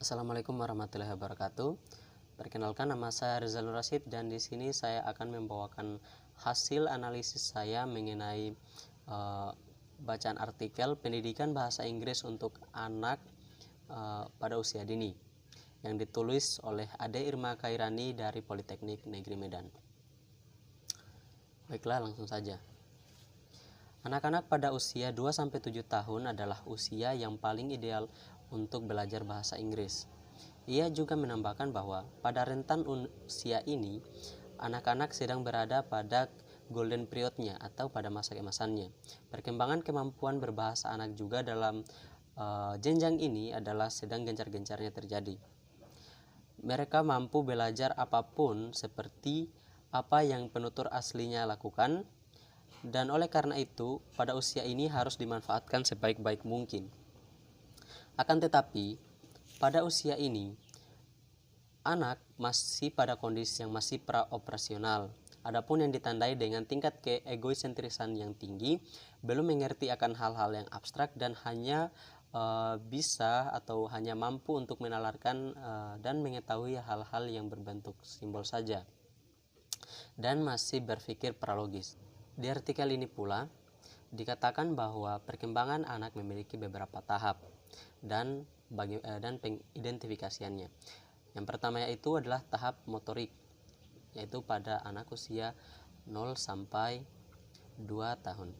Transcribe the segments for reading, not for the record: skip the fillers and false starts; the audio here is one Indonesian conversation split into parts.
Assalamualaikum warahmatullahi wabarakatuh. Perkenalkan, nama saya Rizal Nur Rasyid dan di sini saya akan membawakan hasil analisis saya mengenai bacaan artikel pendidikan bahasa Inggris untuk anak pada usia dini yang ditulis oleh Ade Irma Kairani dari Politeknik Negeri Medan. Baiklah, langsung saja. Anak-anak pada usia 2-7 tahun adalah usia yang paling ideal untuk belajar bahasa Inggris. Ia juga menambahkan bahwa pada rentan usia ini, anak-anak sedang berada pada golden periodnya atau pada masa keemasannya. Perkembangan kemampuan berbahasa anak juga dalam jenjang ini adalah sedang gencar-gencarnya terjadi. Mereka mampu belajar apapun seperti apa yang penutur aslinya lakukan, dan oleh karena itu pada usia ini harus dimanfaatkan sebaik-baik mungkin. Akan tetapi pada usia ini anak masih pada kondisi yang masih praoperasional. Adapun yang ditandai dengan tingkat keegosentrisan yang tinggi, belum mengerti akan hal-hal yang abstrak dan hanya bisa atau hanya mampu untuk menalarkan dan mengetahui hal-hal yang berbentuk simbol saja, dan masih berpikir pralogis. Di artikel ini pula dikatakan bahwa perkembangan anak memiliki beberapa tahap dan pengidentifikasiannya. Yang pertama yaitu adalah tahap motorik, yaitu pada anak usia 0 sampai 2 tahun.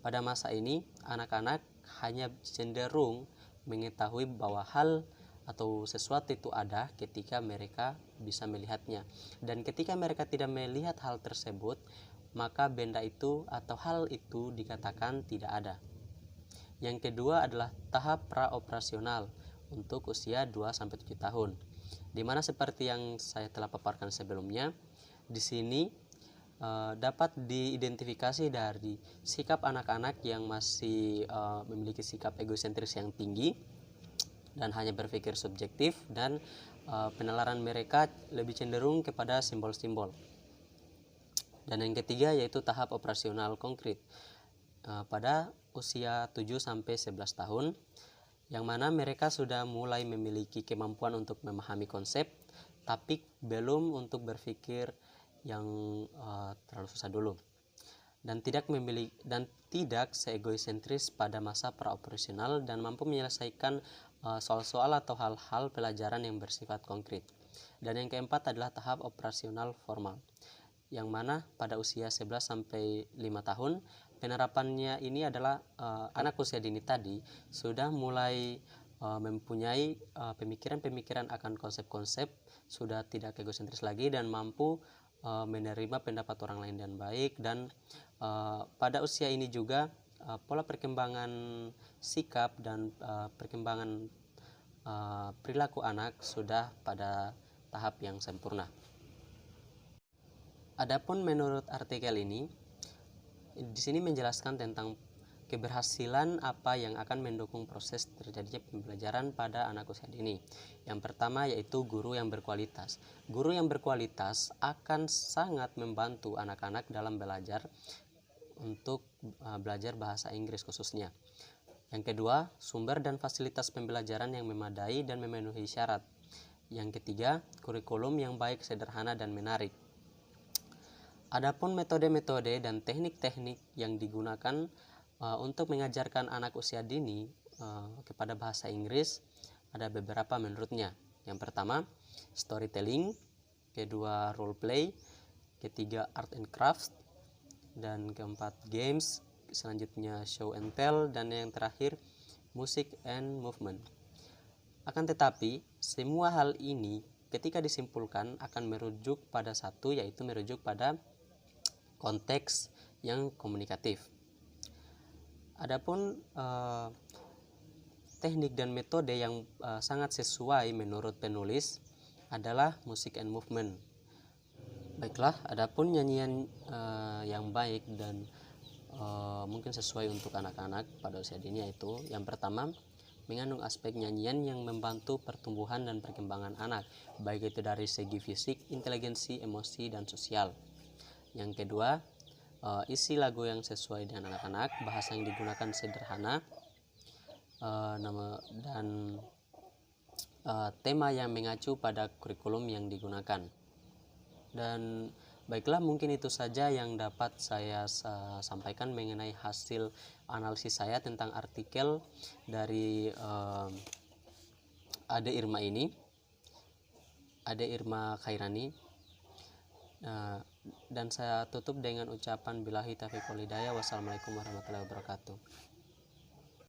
Pada masa ini, anak-anak hanya cenderung mengetahui bahwa hal atau sesuatu itu ada ketika mereka bisa melihatnya. Dan ketika mereka tidak melihat hal tersebut, maka benda itu atau hal itu dikatakan tidak ada. Yang kedua adalah tahap praoperasional untuk usia 2-7 tahun. Di mana seperti yang saya telah paparkan sebelumnya, di sini dapat diidentifikasi dari sikap anak-anak yang masih memiliki sikap egosentris yang tinggi dan hanya berpikir subjektif, dan penalaran mereka lebih cenderung kepada simbol-simbol. Dan yang ketiga yaitu tahap operasional konkret pada usia 7-11 tahun, yang mana mereka sudah mulai memiliki kemampuan untuk memahami konsep, tapi belum untuk berpikir yang terlalu susah dulu, dan tidak seegosentris pada masa praoperasional, dan mampu menyelesaikan soal-soal atau hal-hal pelajaran yang bersifat konkret. Dan yang keempat adalah tahap operasional formal, yang mana pada usia 11-5 tahun penerapannya ini adalah anak usia dini tadi sudah mulai mempunyai pemikiran-pemikiran akan konsep-konsep, sudah tidak egosentris lagi dan mampu menerima pendapat orang lain dan baik. Dan pada usia ini juga pola perkembangan sikap dan perkembangan perilaku anak sudah pada tahap yang sempurna. Adapun menurut artikel ini, di sini menjelaskan tentang keberhasilan apa yang akan mendukung proses terjadinya pembelajaran pada anak usia dini. Yang pertama yaitu guru yang berkualitas. Guru yang berkualitas akan sangat membantu anak-anak dalam belajar untuk belajar bahasa Inggris khususnya. Yang kedua, sumber dan fasilitas pembelajaran yang memadai dan memenuhi syarat. Yang ketiga, kurikulum yang baik, sederhana dan menarik. Adapun metode-metode dan teknik-teknik yang digunakan untuk mengajarkan anak usia dini kepada bahasa Inggris ada beberapa menurutnya. Yang pertama, storytelling, kedua role play, ketiga art and craft, dan keempat games, selanjutnya show and tell, dan yang terakhir music and movement. Akan tetapi semua hal ini ketika disimpulkan akan merujuk pada satu, yaitu merujuk pada konteks yang komunikatif. Adapun teknik dan metode yang sangat sesuai menurut penulis adalah music and movement. Baiklah, adapun nyanyian yang baik dan mungkin sesuai untuk anak-anak pada usia dini yaitu yang pertama, mengandung aspek nyanyian yang membantu pertumbuhan dan perkembangan anak, baik itu dari segi fisik, inteligensi, emosi, dan sosial. Yang kedua, isi lagu yang sesuai dengan anak-anak, bahasa yang digunakan sederhana, dan tema yang mengacu pada kurikulum yang digunakan. Dan baiklah, mungkin itu saja yang dapat saya sampaikan mengenai hasil analisis saya tentang artikel dari Ade Irma ini, Ade Irma Khairani. Dan saya tutup dengan ucapan billahi taufiq wal hidayah. Wassalamualaikum warahmatullahi wabarakatuh.